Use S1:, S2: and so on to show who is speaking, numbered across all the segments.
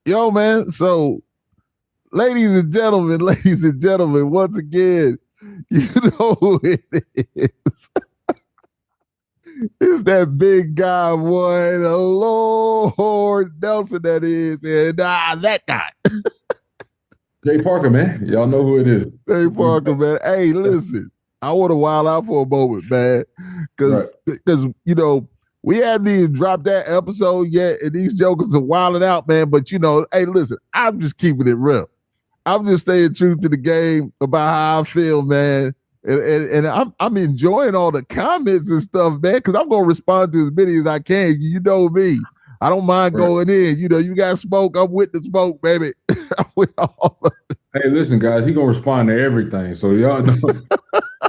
S1: Yo, man. So, ladies and gentlemen, once again, you know who it is. It's that big guy, boy, the Lord Nelson, that is. And that guy.
S2: Jay Parker, man. Y'all know who it is.
S1: Hey, Parker, man. Hey, listen, I want to wild out for a moment, man. Because, we hadn't even dropped that episode yet, and these jokers are wilding out, man. But, hey, listen, I'm just keeping it real. I'm just staying true to the game about how I feel, man. And I'm enjoying all the comments and stuff, man, because I'm gonna respond to as many as I can. You know me. I don't mind going in. You got smoke, I'm with the smoke, baby. I'm with all of it.
S2: Hey, listen, guys, he gonna respond to everything. So y'all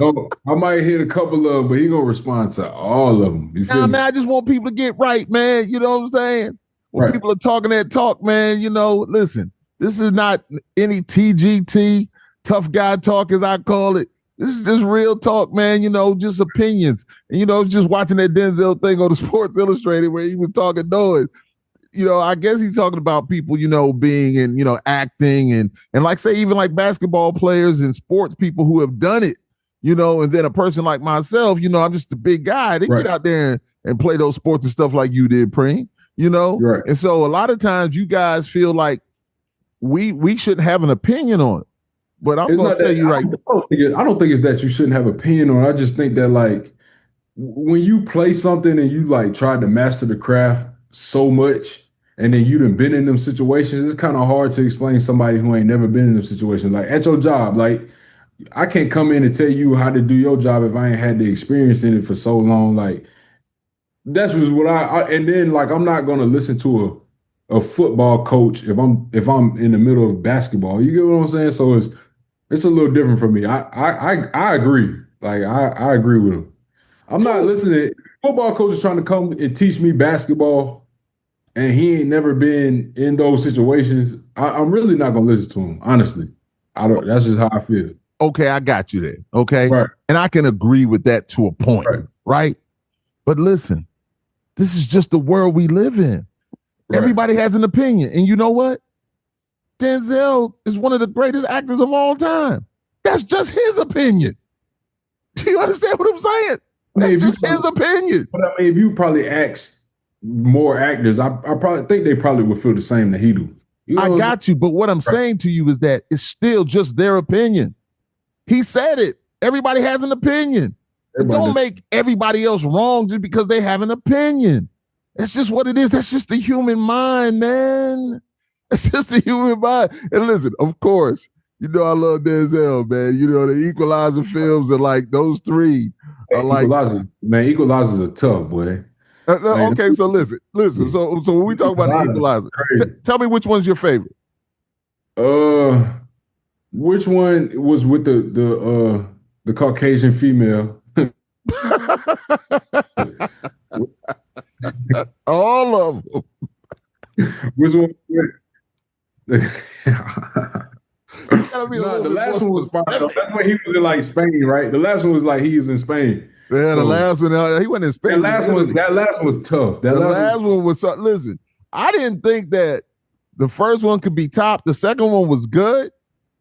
S2: know, I might hit a couple of them, but he gonna respond to all of them. You feel me?
S1: Man, I just want people to get right, man. You know what I'm saying? When people are talking that talk, man, listen, this is not any TGT, tough guy talk, as I call it. This is just real talk, man, just opinions. And, just watching that Denzel thing on the Sports Illustrated where he was talking noise. I guess he's talking about people, being in, acting and like say even like basketball players and sports people who have done it, and then a person like myself, I'm just a big guy. They get out there and play those sports and stuff like you did, Preem,
S2: Right.
S1: And so a lot of times you guys feel like we shouldn't have an opinion on it. But I'm going to tell you right now.
S2: I don't think it's that you shouldn't have an opinion on it. I just think that, like, when you play something and you, like, try to master the craft so much and then you done been in them situations, it's kind of hard to explain to somebody who ain't never been in them situations. Like, at your job, like, I can't come in and tell you how to do your job if I ain't had the experience in it for so long. Like, that's just what and then, like, I'm not going to listen to a football coach if I'm in the middle of basketball. You get what I'm saying? So it's a little different for me. I agree. Like I agree with him. I'm not listening. Football coach is trying to come and teach me basketball, and he ain't never been in those situations. I'm really not gonna listen to him. Honestly, I don't. That's just how I feel.
S1: Okay, I got you there. Okay,
S2: right.
S1: And I can agree with that to a point. Right? But listen, this is just the world we live in. Right. Everybody has an opinion, and you know what? Denzel is one of the greatest actors of all time. That's just his opinion. Do you understand what I'm saying? That's just his opinion.
S2: But I mean, if you probably ask more actors, I probably think they probably would feel the same that he do.
S1: I got you, but what I'm saying to you is that it's still just their opinion. He said it. Everybody has an opinion. Don't make everybody else wrong just because they have an opinion. That's just what it is. That's just the human mind, man. It's just a human mind. And listen, of course, I love Denzel, man. The Equalizer films are like those three are like
S2: Equalizer's a tough boy.
S1: Okay, so listen. So when we talk about the Equalizer, tell me which one's your favorite.
S2: Which one was with the Caucasian female?
S1: All of them.
S2: Which one?
S1: The
S2: last one was fine. That's when he was in like Spain, right? The last one was like he was in Spain.
S1: Yeah, the last one, he wasn't in Spain.
S2: That last one was tough.
S1: The last one was listen, I didn't think that the first one could be topped. The second one was good.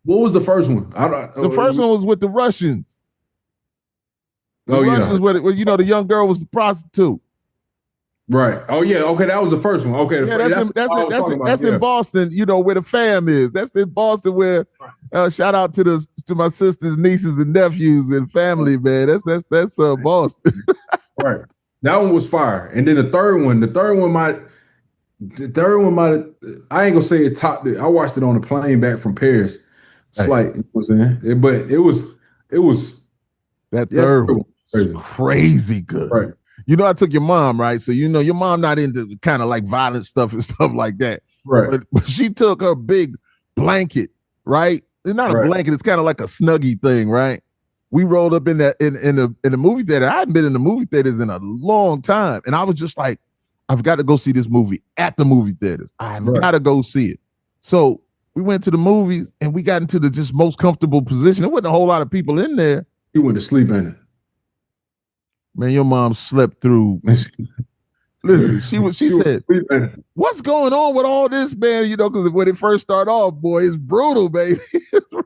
S2: What was the first one?
S1: The first one was with the Russians. Russians with it. The young girl was the prostitute.
S2: Right. Oh yeah. Okay, that was the first one. Okay.
S1: Yeah, that's in Boston. Where the fam is. That's in Boston. Where shout out to my sisters, nieces, and nephews and family. Man, that's Boston.
S2: Right. That one was fire. And then the third one might. I ain't gonna say it topped it. I watched it on the plane back from Paris. It's like, but it was
S1: that third one was crazy good.
S2: Right.
S1: I took your mom, right? So your mom not into kind of like violent stuff and stuff like that.
S2: Right.
S1: But she took her big blanket, right? It's not a blanket, it's kind of like a Snuggie thing, right? We rolled up in the movie theater. I hadn't been in the movie theaters in a long time. And I was just like, I've got to go see this movie at the movie theaters. I've got to go see it. So we went to the movies and we got into the just most comfortable position. There wasn't a whole lot of people in there.
S2: You went to sleep in it.
S1: Man, your mom slept through Listen, she said, what's going on with all this, man? You know, because when it first started off, boy, it's brutal, baby.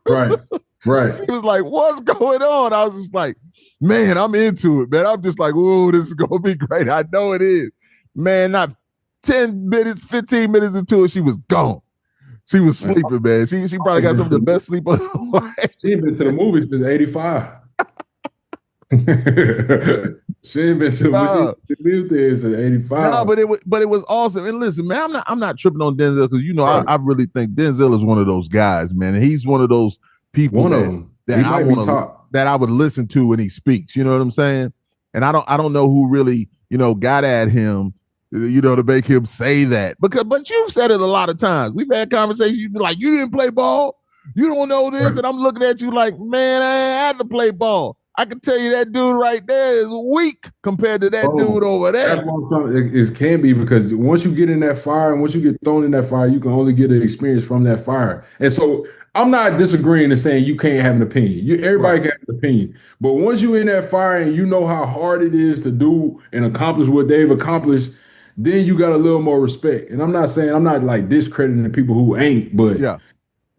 S2: Right.
S1: She was like, what's going on? I was just like, man, I'm into it, man. I'm just like, ooh, this is gonna be great. I know it is. Man, not 10 minutes, 15 minutes into it, she was gone. She was sleeping, man. She probably got some of the best sleep of her life.
S2: She ain't been to the movies since 85. She ain't been to she lived there since 85.
S1: No, but it was awesome. And listen, man, I'm not tripping on Denzel because you know I really think Denzel is one of those guys, man. And he's one of those people that I would listen to when he speaks. You know what I'm saying? And I don't know who really, you know, got at him, you know, to make him say that. But you've said it a lot of times. We've had conversations. You've been like, you didn't play ball. You don't know this. Right. And I'm looking at you like, man, I ain't had to play ball. I can tell you that dude right there is weak compared to that dude over there.
S2: That's what I'm trying to, it can be because once you get in that fire and once you get thrown in that fire, you can only get an experience from that fire. And so I'm not disagreeing and saying you can't have an opinion. Everybody can have an opinion. But once you're in that fire and you know how hard it is to do and accomplish what they've accomplished, then you got a little more respect. And I'm not like discrediting the people who ain't, but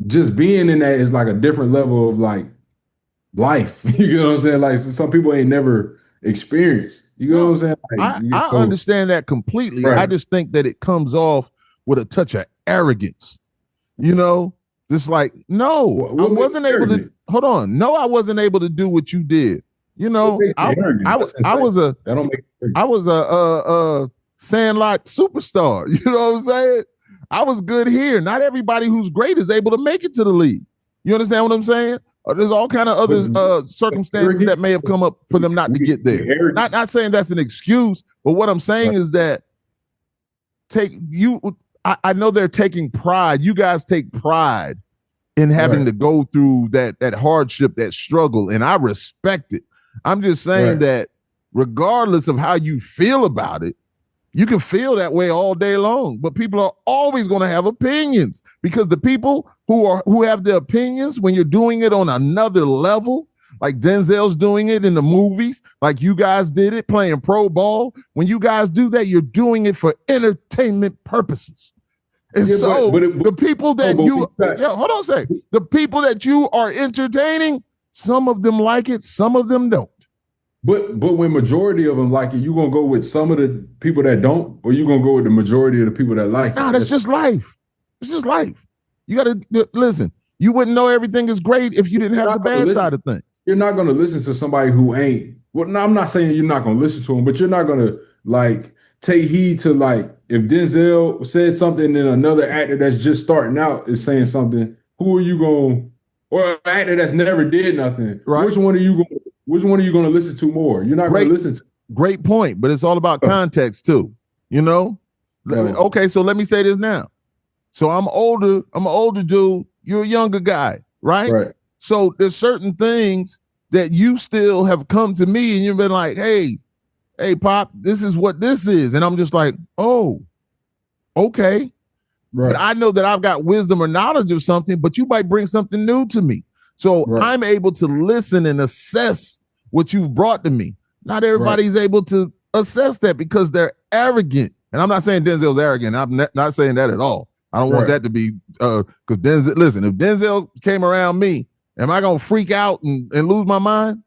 S2: just being in that is like a different level of like life. You know what I'm saying? Like some people ain't never experienced. You know what I'm saying? Like,
S1: I understand that completely. Right. I just think that it comes off with a touch of arrogance. You know, just like, no, I wasn't able to. Hold on, no, I wasn't able to do what you did. You know, I was a Sandlot superstar. You know what I'm saying? I was good here. Not everybody who's great is able to make it to the league. You understand what I'm saying? There's all kind of other circumstances that may have come up for them not to get there. Not saying that's an excuse, but what I'm saying is that I know they're taking pride. You guys take pride in having to go through that hardship, that struggle, and I respect it. I'm just saying that regardless of how you feel about it, you can feel that way all day long, but people are always going to have opinions because the people who have the opinions when you're doing it on another level, like Denzel's doing it in the movies, like you guys did it playing pro ball. When you guys do that, you're doing it for entertainment purposes. And the people that the people that you are entertaining, some of them like it, some of them don't.
S2: But when majority of them like it, you gonna go with some of the people that don't, or you gonna go with the majority of the people that like it?
S1: No, that's just life. It's just life. You gotta listen. You wouldn't know everything is great if you didn't have the bad side of things.
S2: You're not gonna listen to somebody who ain't. Well, no, I'm not saying you're not gonna listen to them, but you're not gonna like take heed to like if Denzel said something and another actor that's just starting out is saying something. Who are you gonna, or an actor that's never did nothing? Right. Which one are you going to listen to more? You're not going to listen to.
S1: Great point, but it's all about context too. You know? Okay, so let me say this now. So I'm older. I'm an older dude. You're a younger guy, right? Right. So there's certain things that you still have come to me and you've been like, hey, Pop, this is what this is. And I'm just like, oh, okay. Right. But I know that I've got wisdom or knowledge of something, but you might bring something new to me. So I'm able to listen and assess what you've brought to me. Not everybody's able to assess that because they're arrogant. And I'm not saying Denzel's arrogant. I'm not saying that at all. I don't want that to be because Denzel, listen, if Denzel came around me, am I going to freak out and lose my mind?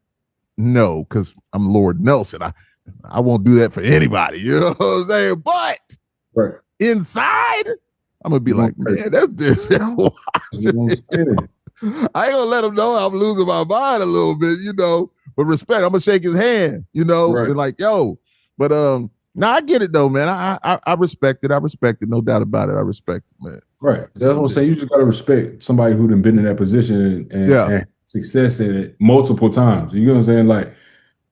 S1: No, because I'm Lord Nelson. I won't do that for anybody. You know what I'm saying? But inside, I'm going to be like, man, that's Denzel. I ain't gonna let him know I'm losing my mind a little bit, you know. But respect, I'm gonna shake his hand, you know, and like, yo. But now I get it though, man. I respect it. I respect it, no doubt about it. I respect it, man.
S2: Right. That's what I'm saying. You just gotta respect somebody who done been in that position and success at it multiple times. You know what I'm saying? Like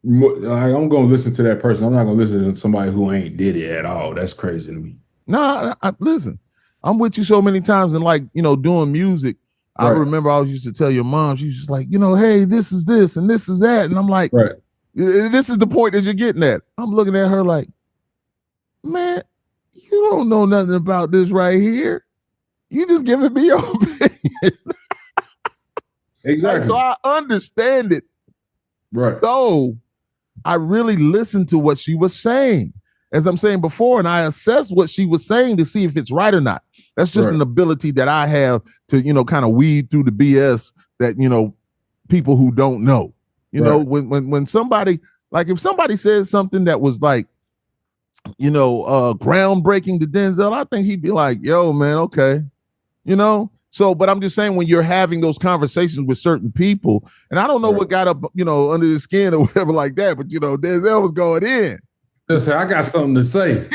S2: I'm gonna listen to that person. I'm not gonna listen to somebody who ain't did it at all. That's crazy to me.
S1: Nah, listen, I'm with you so many times and like, you know, doing music. I remember I used to tell your mom, she was just like, you know, hey, this is this and this is that. And I'm like, this is the point that you're getting at. I'm looking at her like, man, you don't know nothing about this right here. You just giving me your opinion.
S2: Exactly.
S1: So I understand it.
S2: Right.
S1: So I really listened to what she was saying. as I'm saying before, and I assess what she was saying to see if it's right or not. That's just an ability that I have to, kind of weed through the BS that, people who don't know. When somebody, like if somebody says something that was like, groundbreaking to Denzel, I think he'd be like, yo, man, okay. So, but I'm just saying when you're having those conversations with certain people, and I don't know what got up, under the skin or whatever like that, but Denzel was going in.
S2: Listen, I got something to say.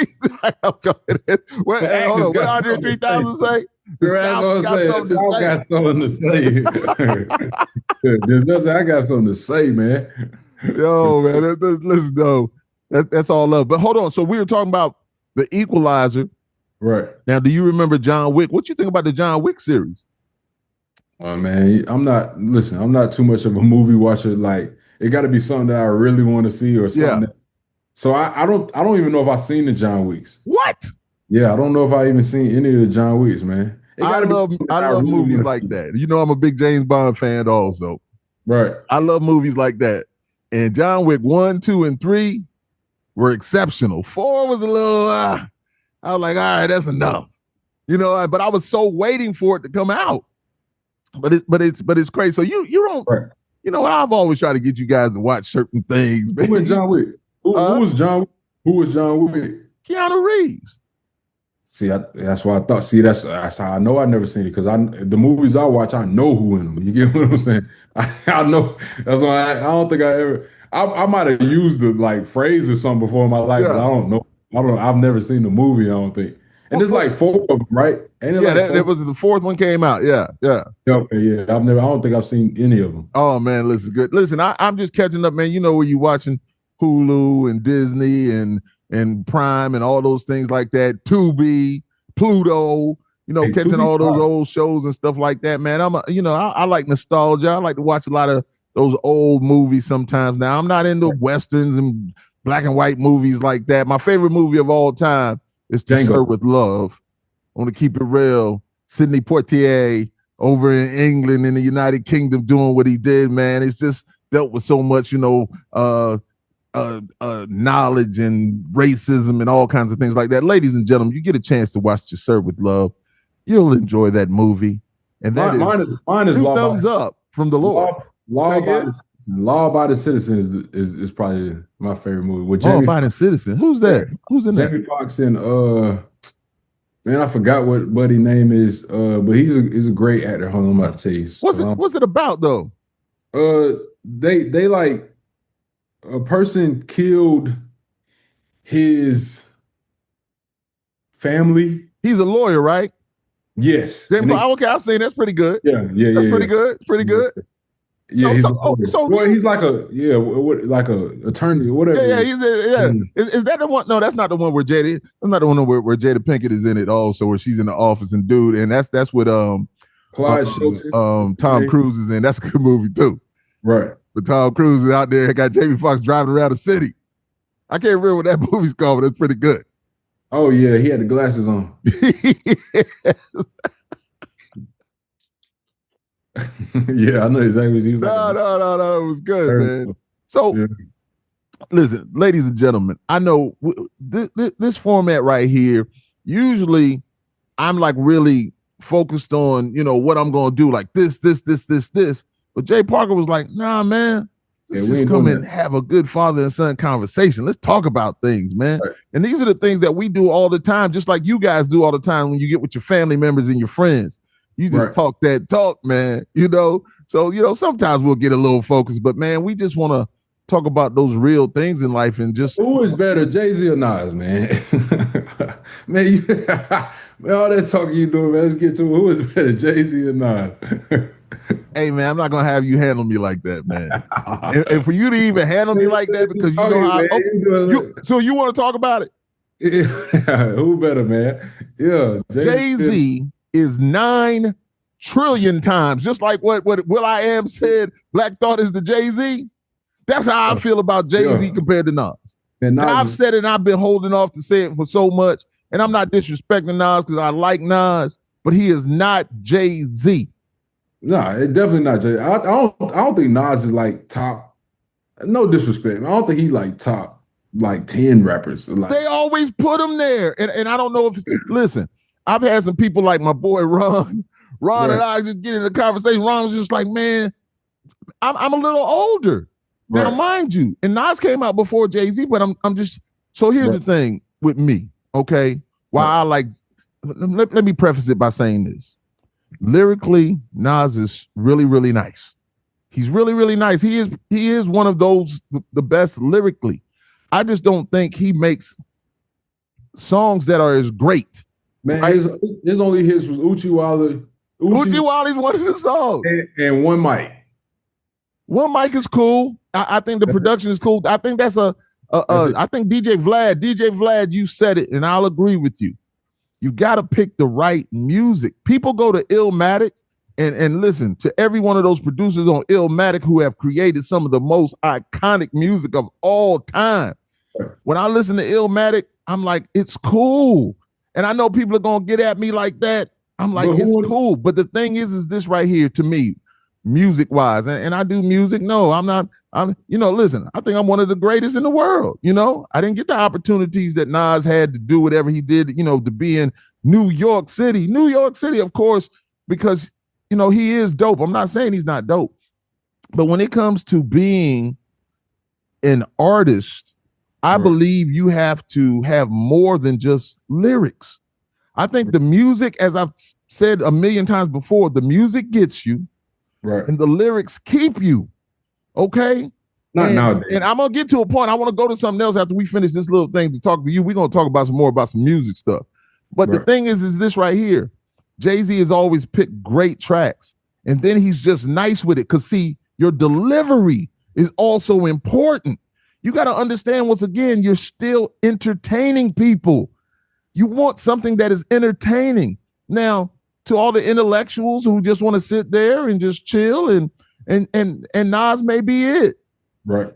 S1: What Andre 3000 say?
S2: I got something to say. I got something to say, man.
S1: Yo, man, listen, though, that's all love. But hold on. So we were talking about The Equalizer.
S2: Right.
S1: Now, do you remember John Wick? What you think about the John Wick series?
S2: Oh, man, I'm not too much of a movie watcher. Like, it got to be something that I really want to see or something. Yeah. So I don't even know if I've seen the John Wicks.
S1: What?
S2: Yeah, I don't know if I even seen any of the John Wicks, man.
S1: I love really movies like that. I'm a big James Bond fan also.
S2: Right.
S1: I love movies like that. And John Wick 1, 2, and 3 were exceptional. 4 was a little, I was like, all right, that's enough. But I was so waiting for it to come out. But it's crazy. So you don't, I've always tried to get you guys to watch certain things.
S2: Who was John Wick? Who was John Wick?
S1: Keanu Reeves.
S2: See, that's what I thought. See, that's how I know I never seen it, because the movies I watch, I know who in them. You get what I'm saying? I know. That's why I don't think I ever. I might have used the like phrase or something before in my life, but I don't know. I've never seen the movie. I don't think. And there's like 4 of them, right?
S1: That was the 4th one came out. Yeah.
S2: Okay, yeah. I don't think I've seen any of them.
S1: Oh man, listen, good. Listen, I'm just catching up, man. Where you watching Hulu and Disney and Prime and all those things like that. Tubi, Pluto. Catching all those old shows and stuff like that, man. I like nostalgia. I like to watch a lot of those old movies sometimes. Now, I'm not into Westerns and black and white movies like that. My favorite movie of all time is To Serve with Love. I want to keep it real. Sidney Poitier over in England in the United Kingdom doing what he did, man. It's just dealt with so much, knowledge and racism and all kinds of things like that. Ladies and gentlemen, you get a chance to watch To Serve with Love, you'll enjoy that movie. And that
S2: mine is
S1: 2 thumbs up from the Lord.
S2: Law Abiding Citizen is probably my favorite movie. With
S1: Law Abiding Citizen. Who's that? Who's in
S2: Jamie Foxx and man, I forgot what buddy name is. But he's a great actor. Hold on, I'm about to tell you.
S1: What's it about though?
S2: They like a person killed his family.
S1: He's a lawyer, right?
S2: Yes.
S1: Okay, I've seen that's pretty good.
S2: Yeah.
S1: That's pretty good. It's pretty good.
S2: Yeah, he's like a attorney or whatever.
S1: Yeah. Is that the one? No, that's not the one where Jada. That's not the one where Jada Pinkett is in it also, where she's in the office and that's with
S2: Clyde Shelton.
S1: Tom Cruise is in. That's a good movie too.
S2: Right.
S1: But Tom Cruise is out there, got Jamie Foxx driving around the city. I can't remember what that movie's called, but it's pretty good.
S2: Oh yeah, he had the glasses on. Yeah, I know exactly what he was.
S1: No, it was good, man. So, listen, ladies and gentlemen, I know this format right here. Usually, I'm like really focused on what I'm going to do, like this. But Jay Parker was like, "Nah, man, let's just come and have a good father and son conversation. Let's talk about things, man." Right. And these are the things that we do all the time, just like you guys do all the time when you get with your family members and your friends. You just talk that talk, man, So, sometimes we'll get a little focused, but man, we just want to talk about those real things in life and just.
S2: Who is better, Jay-Z or Nas, man? Man, all that talking you doing, man, let's get to it. Who is better, Jay-Z or Nas?
S1: Hey, man, I'm not going to have you handle me like that, man. and for you to even handle me like that, because you know how. So you want to talk about it?
S2: Yeah. Who better, man? Yeah.
S1: Jay-Z is 9 trillion times, just like what will.i.am said, Black Thought is the Jay-Z. That's how I feel about Jay-Z compared to Nas. And I've said it, and I've been holding off to say it for so much, and I'm not disrespecting Nas because I like Nas, but he is not Jay-Z.
S2: No, it's definitely not Jay. I don't think Nas is like top. No disrespect. I don't think he's like top like 10 rappers. Like,
S1: they always put him there. And I don't know if, listen, I've had some people like my boy Ron. Ron
S2: right.
S1: and I just get in a conversation. Ron was just like, man, I'm a little older. Now,
S2: Right.
S1: mind you, and Nas came out before Jay-Z, but I'm just, so here's the thing with me, okay? Why I like, let me preface it by saying this. Lyrically, Nas is really, really nice. He's really, really nice. He is one of those, the best lyrically. I just don't think he makes songs that are as great.
S2: Man,
S1: right?
S2: his only hits was Uchiwali.
S1: Uchiwali's one of the songs.
S2: And One Mic.
S1: One Mic is cool. I think the production is cool. I think that's I think DJ Vlad, you said it, and I'll agree with you. You got to pick the right music. People go to Illmatic and listen to every one of those producers on Illmatic who have created some of the most iconic music of all time. When I listen to Illmatic, I'm like, it's cool. And I know people are going to get at me like that. I'm like, it's cool. But the thing is this right here to me, music wise, and I do music. No, I'm not. Listen, I think I'm one of the greatest in the world. I didn't get the opportunities that Nas had to do whatever he did, to be in New York City, of course, because, he is dope. I'm not saying he's not dope. But when it comes to being an artist, I believe you have to have more than just lyrics. I think the music, as I've said a million times before, the music gets you, right, and the lyrics keep you. Okay?
S2: Not nowadays.
S1: And I'm going to get to a point. I want to go to something else after we finish this little thing to talk to you. We're going to talk about some music stuff. But the thing is this right here. Jay-Z has always picked great tracks. And then he's just nice with it. Because, see, your delivery is also important. You got to understand, once again, you're still entertaining people. You want something that is entertaining. Now, to all the intellectuals who just want to sit there and just chill and Nas may be it.
S2: Right.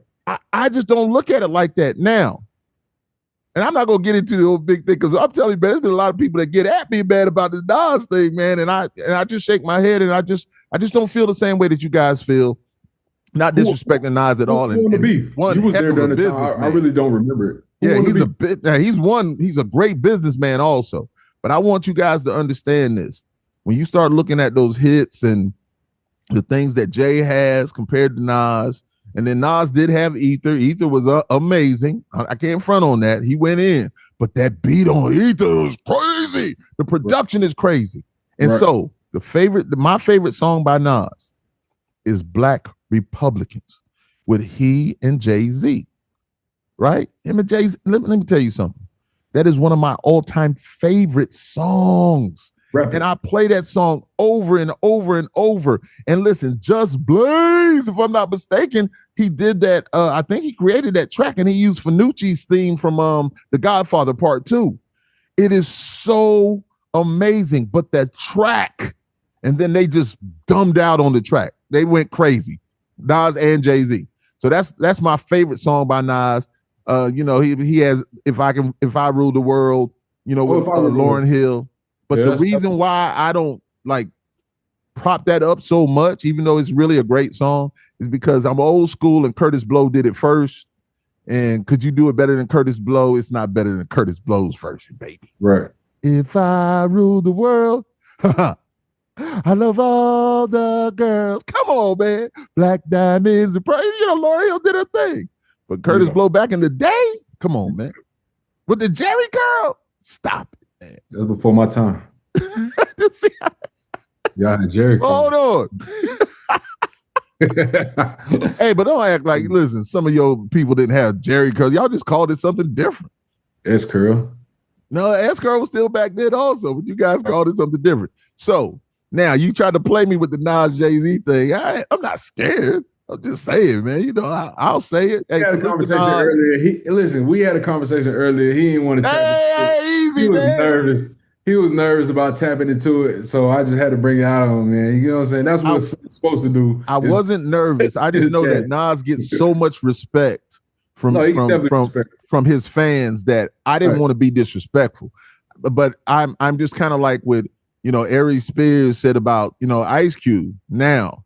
S1: I just don't look at it like that now. And I'm not gonna get into the whole big thing because I'm telling you, man, there's been a lot of people that get at me bad about the Nas thing, man. And I just shake my head and I just don't feel the same way that you guys feel. Not disrespecting Nas at all.
S2: And beef. You was there during the time. I really don't remember it.
S1: He's a great businessman also. But I want you guys to understand this. When you start looking at those hits and the things that Jay has compared to Nas, and then Nas did have Ether. Ether was amazing. I can't front on that. He went in, but that beat on Ether was crazy. The production is crazy. And so my favorite song by Nas is Black Republicans with he and Jay-Z, right? Him and Jay-Z. Let me tell you something. That is one of my all-time favorite songs. And I play that song over and over and over. And listen, Just Blaze, if I'm not mistaken, he did that. I think he created that track and he used Fanucci's theme from The Godfather Part 2. It is so amazing. But that track, and then they just dumbed out on the track. They went crazy. Nas and Jay-Z. So that's my favorite song by Nas. He has If I Rule the World, with Lauryn Hill. But the reason why I don't like prop that up so much, even though it's really a great song, is because I'm old school and Kurtis Blow did it first. And could you do it better than Kurtis Blow? It's not better than Kurtis Blow's version, baby.
S2: Right.
S1: If I rule the world, I love all the girls. Come on, man. Black diamonds and Lauryn Hill did her thing. But Kurtis Blow back in the day, come on, man. With the Jerry curl, stop it.
S2: That was before my time. Y'all had Jerry.
S1: Hold on. Hey, but don't act like, listen, some of your people didn't have Jerry curl. Y'all just called it something different.
S2: S curl.
S1: No, S curl was still back then also, but you guys called it something different. So now you tried to play me with the Nas Jay-Z thing. I'm not scared. I'm just saying, man. I'll say it.
S2: Hey, we had a conversation earlier. We had a conversation earlier. He didn't want to tap
S1: easy,
S2: he was
S1: man.
S2: nervous. He was nervous about tapping into it, so I just had to bring it out on him, man. You know what I'm saying? That's what it's supposed to do.
S1: I wasn't nervous. I just know that Nas gets so much respect from his fans that I didn't want to be disrespectful. But I'm just kind of like with Aries Spears said about Ice Cube. Now,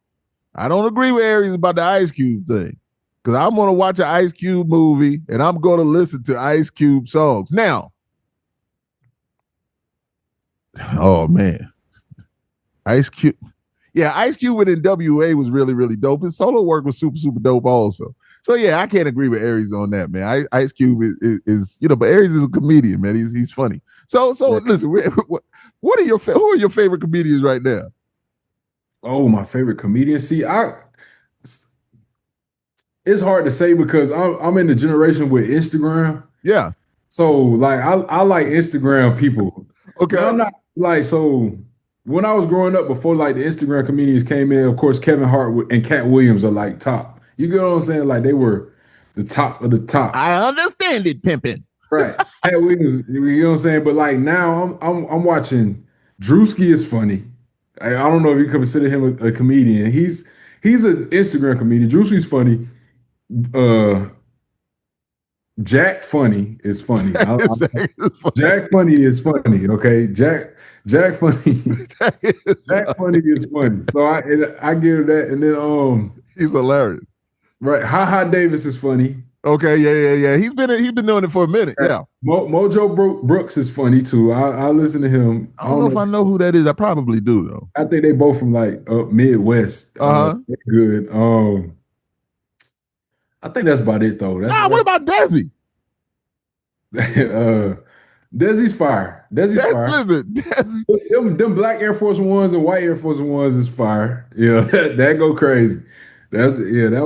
S1: I don't agree with Aries about the Ice Cube thing. because I'm gonna watch an Ice Cube movie and I'm gonna listen to Ice Cube songs. Now, oh man, Ice Cube. Yeah, Ice Cube with NWA was really, really dope. His solo work was super, super dope also. So yeah, I can't agree with Aries on that, man. Ice Cube is but Aries is a comedian, man. He's funny. So listen, what are who are your favorite comedians right now?
S2: Oh, my favorite comedian. See, it's hard to say because I'm in the generation with Instagram.
S1: Yeah.
S2: So like I like Instagram people.
S1: Okay.
S2: But I'm not like so. When I was growing up, before like the Instagram comedians came in, of course Kevin Hart and Cat Williams are like top. You get what I'm saying? Like they were the top of the top.
S1: I understand it, pimping.
S2: Right. Cat Williams, you know what I'm saying? But like now I'm watching Drewski is funny. I don't know if you consider him a comedian. He's an Instagram comedian. Drewski's funny. Jack Funny is funny. Jack Funny is funny. Okay, Jack Funny. Jack Funny is funny. So I give that, and then
S1: he's hilarious.
S2: Right, Ha Davis is funny.
S1: Okay, yeah. He's been doing it for a minute. Yeah.
S2: Mojo Brooks is funny too. I listen to him.
S1: I don't know if I know who that is. I probably do though.
S2: I think they both from like up Midwest. They're good. I think that's about it though.
S1: What about Desi?
S2: Desi's fire. Desi's fire.
S1: Listen, Desi.
S2: Them black Air Force Ones and white Air Force Ones is fire. Yeah, that go crazy. That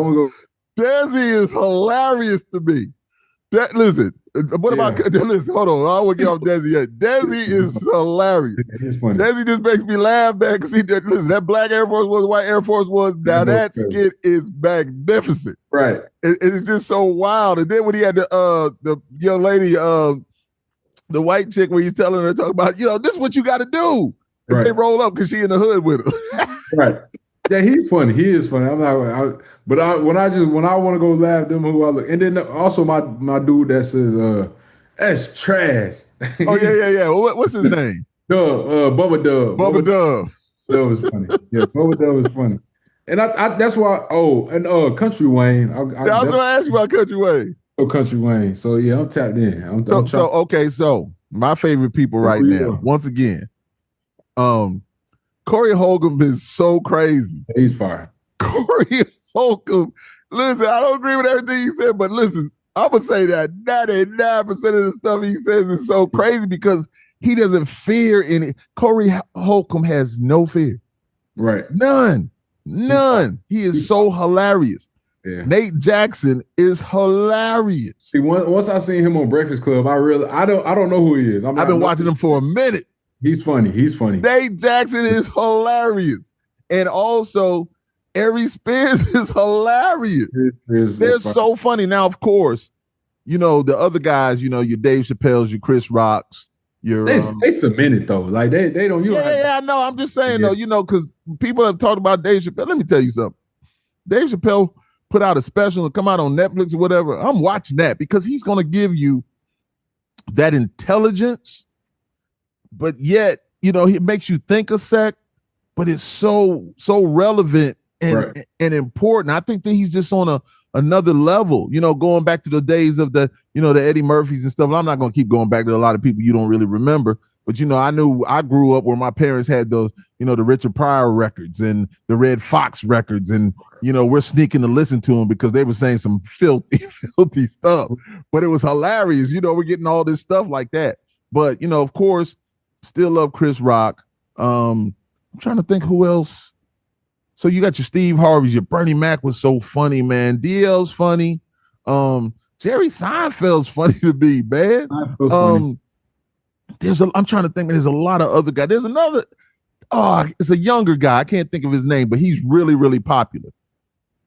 S2: one go.
S1: Desi is hilarious to me. Listen, hold on, I don't want to get off Desi yet. Desi is hilarious.
S2: It's funny.
S1: Desi just makes me laugh, man, because listen, that black Air Force was white Air Force was. Now that skit is magnificent.
S2: Right.
S1: It's just so wild. And then when he had the young lady, the white chick, where he's telling her, talking about, this is what you got to do. And they roll up because she in the hood with her.
S2: Right. Yeah, he's funny. He is funny. When I want to go laugh, them who I look, and then also my dude that says that's trash.
S1: Oh yeah. What's his name?
S2: Bubba Dub.
S1: Bubba Dub.
S2: That was funny. Yeah, Bubba Dub was funny. And I that's why. Oh, and Country Wayne. I was
S1: gonna ask you about Country Wayne.
S2: Oh, Country Wayne. So yeah, I'm tapped in.
S1: So my favorite people right now. Once again, Corey Holcomb is so crazy.
S2: He's fire.
S1: Corey Holcomb. Listen, I don't agree with everything he said, but listen, I'm going to say that 99% of the stuff he says is so crazy because he doesn't fear any. Corey Holcomb has no fear.
S2: Right.
S1: None. He is so hilarious.
S2: Yeah.
S1: Nate Jackson is hilarious.
S2: See, once I seen him on Breakfast Club, I don't know who he is.
S1: I've been watching him for a minute.
S2: He's funny.
S1: Nate Jackson is hilarious. And also, Aries Spears is hilarious. They're so funny. Now, of course, the other guys, your Dave Chappelle's, your Chris Rocks, your
S2: they cemented though. Like they don't.
S1: I know. I'm just saying though, because people have talked about Dave Chappelle. Let me tell you something. Dave Chappelle put out a special and come out on Netflix or whatever. I'm watching that because he's going to give you that intelligence. But yet, it makes you think a sec, but it's so relevant and important. I think that he's just on another level, going back to the days of the Eddie Murphys and stuff. I'm not going to keep going back to a lot of people you don't really remember, but I grew up where my parents had those, the Richard Pryor records and the Red Fox records. And, we're sneaking to listen to them because they were saying some filthy stuff, but it was hilarious. We're getting all this stuff like that. But, of course, still love Chris Rock. I'm trying to think who else. So you got your Steve Harvey's, your Bernie Mac was so funny, man. DL's funny. Jerry Seinfeld's funny to me, man. I'm trying to think, man, there's a lot of other guys. There's another, it's a younger guy. I can't think of his name, but he's really, really popular.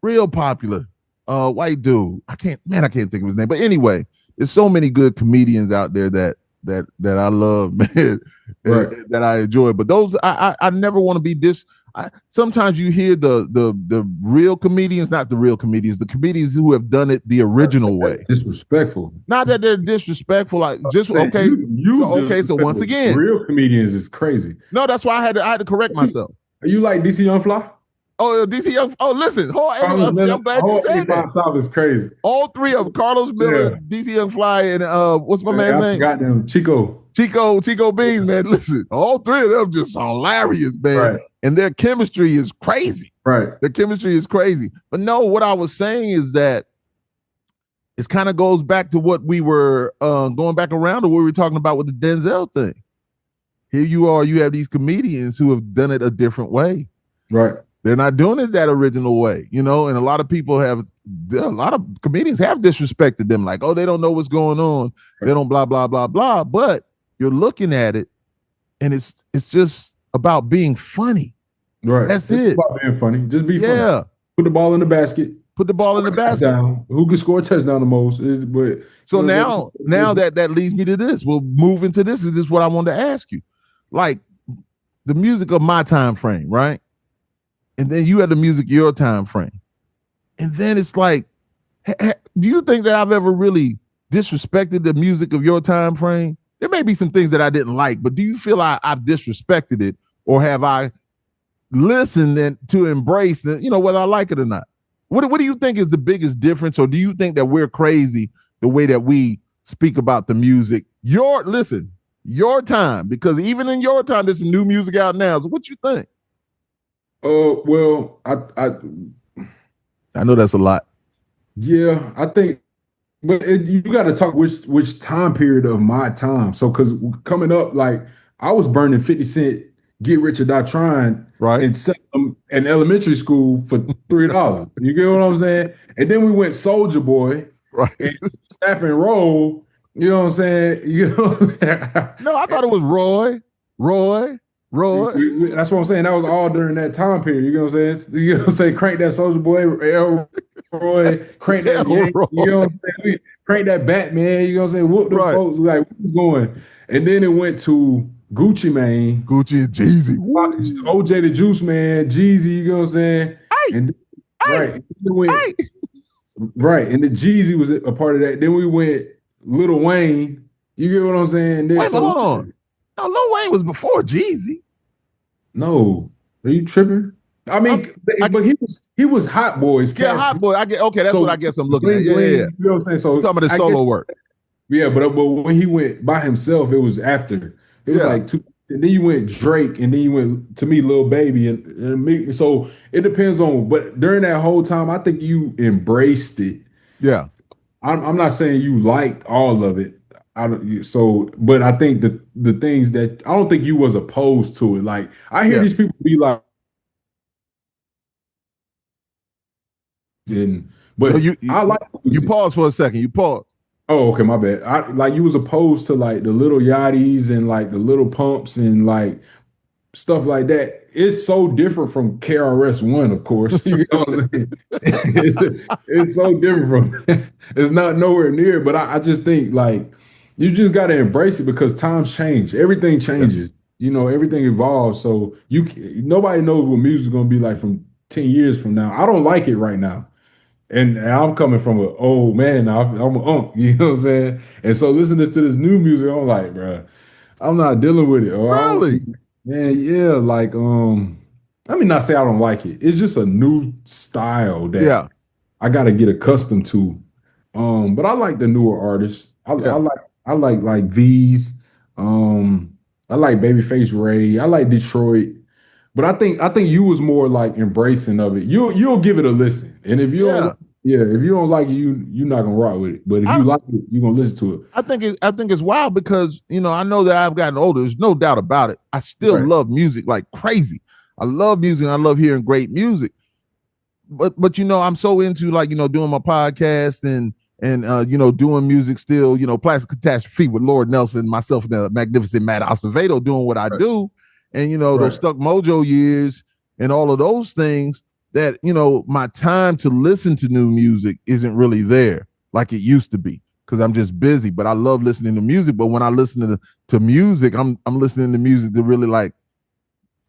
S1: Real popular. White dude. I can't think of his name. But anyway, there's so many good comedians out there that I love, man, that I enjoy. But those, I never want to be sometimes you hear the real comedians, not the real comedians, the comedians who have done it the original way.
S2: Disrespectful.
S1: Not that they're disrespectful, like just okay. So once again,
S2: real comedians is crazy.
S1: No, that's why I had to correct myself.
S2: Are you like DC Young Fly?
S1: Oh, DC Young. Oh, listen,
S2: Carlos
S1: I'm
S2: Miller,
S1: glad you said that.
S2: Top is crazy.
S1: All three of them, Carlos Miller, DC Young Fly, and what's my man's name?
S2: I forgot them. Chico
S1: Beans, man. Listen, all three of them just hilarious, man.
S2: Right.
S1: And their chemistry is crazy.
S2: Right.
S1: Their chemistry is crazy. But no, what I was saying is that it kind of goes back to what we were going back around to what we were talking about with the Denzel thing. Here you are, you have these comedians who have done it a different way.
S2: Right.
S1: They're not doing it that original way, and a lot of comedians have disrespected them, like, oh, they don't know what's going on. Right. They don't blah, blah, blah, blah. But you're looking at it and it's just about being funny.
S2: Right.
S1: That's it.
S2: About being funny. Just be funny. Put the ball in the basket.
S1: Put the ball in the basket.
S2: Who can score a touchdown the most?
S1: So now that leads me to this. We'll move into this. This is what I wanted to ask you. Like the music of my time frame, right? And then you had the music of your time frame. And then it's like, do you think that I've ever really disrespected the music of your time frame? There may be some things that I didn't like, but do you feel I've disrespected it, or have I listened to embrace it, whether I like it or not? What do you think is the biggest difference, or do you think that we're crazy the way that we speak about the music? Your time, because even in your time, there's some new music out now. So what you think?
S2: Well,
S1: I know that's a lot.
S2: Yeah, I think, but you got to talk which time period of my time. So, because coming up, like I was burning 50 Cent, Get Rich or Die Trying,
S1: right,
S2: and selling them in elementary school for $3. You get what I'm saying? And then we went Soulja Boy,
S1: right,
S2: and Snap and Roll. You know what I'm saying?
S1: No, I thought it was Roy.
S2: That's what I'm saying. That was all during that time period. You know what I'm saying? You know what I'm saying? Crank that Soulja Boy, Roy, crank that Yang, you know what I'm saying? Crank that Batman, you know what I'm saying? Whoop the folks, like, what's going? And then it went to Gucci Mane.
S1: Gucci and Jeezy.
S2: OJ the Juice Man, Jeezy, you know what I'm saying? Right. And the Jeezy was a part of that. Then we went Lil Wayne. You get what I'm saying?
S1: Wait, hold on. No, Lil Wayne was before Jeezy.
S2: No, are you tripping? I mean, but he was Hot Boys.
S1: Yeah, Hot Boy. That's what I guess I'm looking at. Yeah.
S2: You know what I'm saying? So
S1: some of the solo work.
S2: Yeah, but when he went by himself, it was after. It was like two. And then you went Drake, and then you went to me, Lil Baby, and me. So it depends on. But during that whole time, I think you embraced it.
S1: Yeah,
S2: I'm not saying you liked all of it. But I think the things that I don't think you was opposed to it. Like I hear these people be like, I like
S1: you pause for a second. You pause.
S2: Oh, okay, my bad. Like you was opposed to like the Little Yachty's and like the Little Pumps and like stuff like that. It's so different from KRS-One, of course. You know what I'm saying? It's so different from. It's not nowhere near. But I just think like you just got to embrace it because times change. Everything changes. Everything evolves. So nobody knows what music's gonna be like from 10 years from now. I don't like it right now. And I'm coming from an old man now. I'm an you know what I'm saying? And so listening to this new music, I'm like, bro, I'm not dealing with it.
S1: Really?
S2: Man, yeah, like, let me not say I don't like it. It's just a new style that I got to get accustomed to. But I like the newer artists. I like V's. I like Babyface Ray. I like Detroit. But I think you was more like embracing of it. You'll give it a listen, and if you don't like it, you're not gonna rock with it. But if you like it, you're gonna listen to it.
S1: I think it's wild because I know that I've gotten older. There's no doubt about it. I still love music like crazy. I love music. I love hearing great music. But I'm so into like doing my podcast and doing music still. Plastic Catastrophe with Lord Nelson, myself, and the magnificent Matt Acevedo doing what I do. And, those Stuck Mojo years and all of those things that, my time to listen to new music isn't really there like it used to be because I'm just busy. But I love listening to music. But when I listen to music, I'm listening to music to really like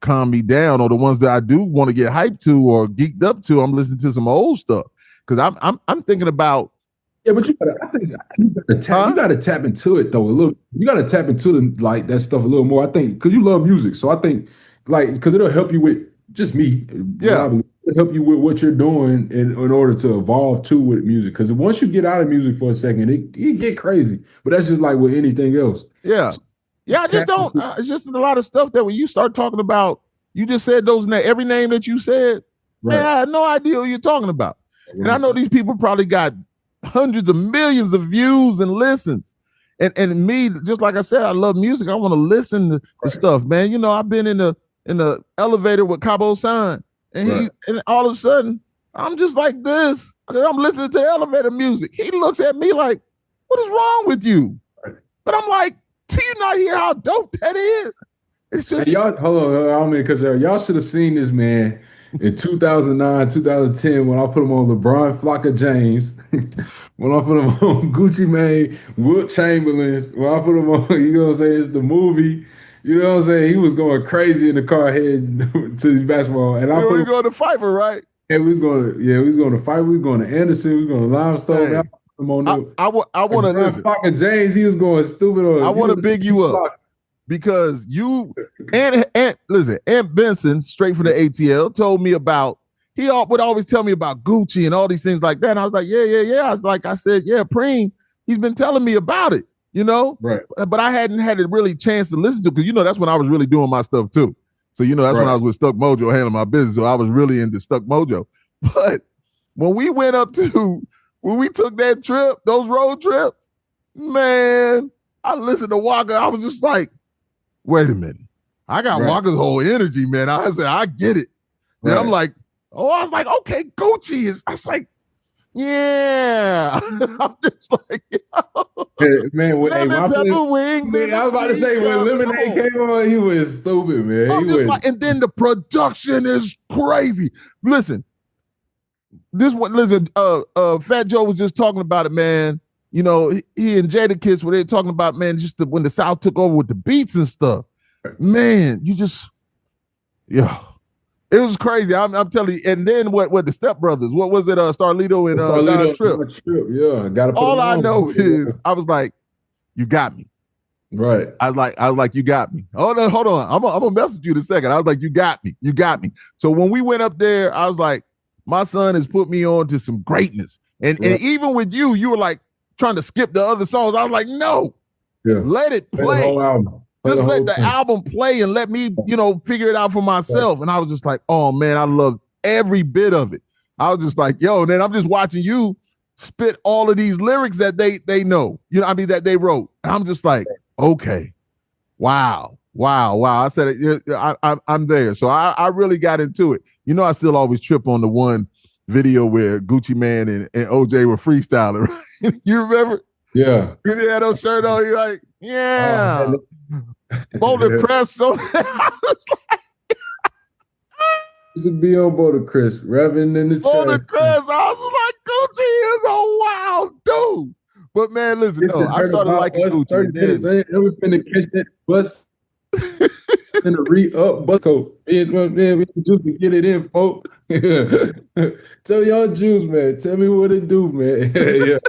S1: calm me down, or the ones that I do want to get hyped to or geeked up to. I'm listening to some old stuff because I'm thinking about.
S2: Yeah, but you gotta tap into it though a little. You gotta tap into like that stuff a little more. I think because you love music, so I think like because it'll help you with just me.
S1: Yeah.
S2: Help you with what you're doing in order to evolve too with music. Because once you get out of music for a second, it get crazy. But that's just like with anything else.
S1: Yeah.
S2: So,
S1: Yeah, I just don't. It's just a lot of stuff that when you start talking about, you just said every name that you said, right. Man, I had no idea what you're talking about. And I know these people probably got hundreds of millions of views and listens. And me, just like I said, I love music. I want to listen to stuff, man. You know, I've been in the elevator with Cabo San, and and all of a sudden, I'm just like this. I'm listening to elevator music. He looks at me like, what is wrong with you? But I'm like, do you not hear how dope that is? It's just,
S2: hey, y'all, hold on, I mean, because y'all should have seen this man in 2009, 2010 when I put him on LeBron Flocka James, when I put him on Gucci Mane, Wilt Chamberlains, when I put him on, you know what I'm saying, it's the movie. You know what I'm saying? He was going crazy in the car heading to his basketball. And I
S1: we going to Pfeiffer, right?
S2: And we was going to Pfeiffer, we was going to Anderson, we was going to Limestone. Hey,
S1: I want to listen.
S2: Flocka James, he was going stupid on.
S1: I want to big you up. Because you and listen, Aunt Benson, straight from the ATL, told me about, he would always tell me about Gucci and all these things like that. And I was like, yeah. I said, Preem, he's been telling me about it, you know?
S2: Right.
S1: But I hadn't had a really chance to listen to, because, you know, that's when I was really doing my stuff too. So, you know, that's when I was with Stuck Mojo handling my business. So I was really into Stuck Mojo. But when we took that trip, those road trips, man, I listened to Waka. I was just like, wait a minute. I got Waka's whole energy, man. I said, I get it. And I'm like, I was like, okay, Gucci is, I was like, yeah. I'm just like,
S2: man,
S1: wings.
S2: Man, I was about to say, when Lemonade came on, he was stupid, man.
S1: And then the production is crazy. Listen, Fat Joe was just talking about it, man. You know, he and Jadakiss, where they talking about, man, just when the South took over with the beats and stuff, man, it was crazy. I'm telling you. And then what the Step Brothers, what was it? Starlito and Don Tripp.
S2: Yeah, got to.
S1: All I know is I was like, you got me.
S2: Right.
S1: I was like, you got me. Oh no, hold on. I'm gonna mess with you in a second. I was like, you got me. So when we went up there, I was like, my son has put me on to some greatness. And even with you were like trying to skip the other songs. I was like, no, let it play. Just let the album play and let me, figure it out for myself. And I was just like, oh man, I love every bit of it. I was just like, yo, and then I'm just watching you spit all of these lyrics that they know, that they wrote. And I'm just like, okay, wow. I said, I'm there. So I really got into it. I still always trip on the one video where Gucci Mane and OJ were freestyling. Right? You remember?
S2: Yeah.
S1: You had those shirt on. You're like, yeah. Boulder Crest. So
S2: It's a be on Boulder Crest, rapping in the
S1: Boulder Crest. I was like, Gucci is a wild dude. But man, listen, I started liking Gucci.
S2: And we finna catch that bus. Finna re-up Bucko. Man, we just to get it in, folks. Tell y'all Jews, man. Tell me what it do, man. Yeah.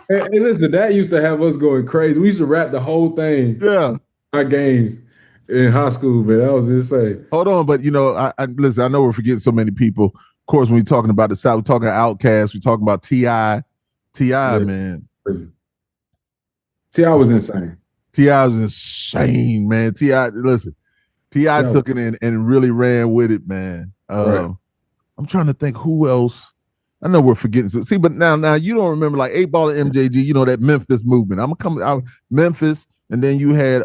S2: Hey, listen, that used to have us going crazy. We used to rap the whole thing.
S1: Yeah.
S2: Our games in high school, man. That was insane.
S1: Hold on, but listen, I know we're forgetting so many people. Of course, when we're talking about the South, we're talking Outkast, we're talking about T.I. T.I., man.
S2: Crazy. T.I. was insane.
S1: T.I. was insane, man. T.I. took it in and really ran with it, man. I'm trying to think who else. I know we're forgetting. See, but now you don't remember like 8 Ball and MJG, that Memphis movement. I'm coming out Memphis, and then you had